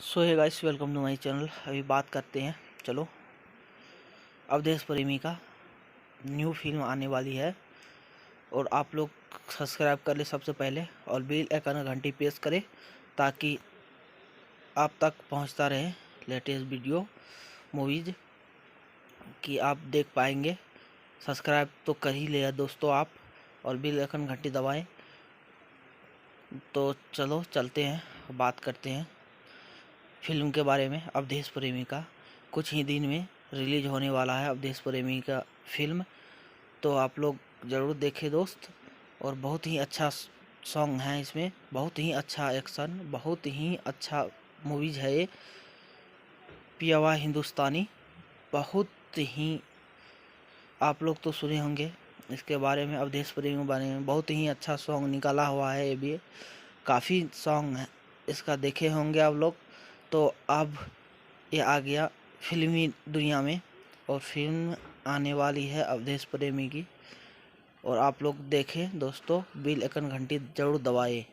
So hi guys, welcome to my channel. अभी बात करते हैं, चलो, अवधेश प्रेमी का न्यू फिल्म आने वाली है और आप लोग सब्सक्राइब कर ले सबसे पहले और बेल आइकन घंटी प्रेस करें ताकि आप तक पहुंचता रहे लेटेस्ट वीडियो मूवीज़ की आप देख पाएंगे। सब्सक्राइब तो कर ही ले दोस्तों आप, और बेल आइकन घंटी दबाएं। तो चलो चलते हैं, बात करते हैं फिल्म के बारे में। अवधेश प्रेमी का कुछ ही दिन में रिलीज होने वाला है अवधेश प्रेमी का फिल्म, तो आप लोग ज़रूर देखें दोस्त। और बहुत ही अच्छा सॉन्ग है इसमें, बहुत ही अच्छा एक्शन, बहुत ही अच्छा मूवीज है ये। पियावा हिंदुस्तानी, बहुत ही आप लोग तो सुने होंगे इसके बारे में। अवधेश प्रेमी के बारे में बहुत ही अच्छा सॉन्ग निकाला हुआ है ये भी, काफ़ी सॉन्ग है इसका, देखे होंगे आप लोग। तो अब ये आ गया फिल्मी दुनिया में और फिल्म आने वाली है अवधेश प्रेमी की, और आप लोग देखें दोस्तों, बेल आइकन घंटी ज़रूर दबाएं।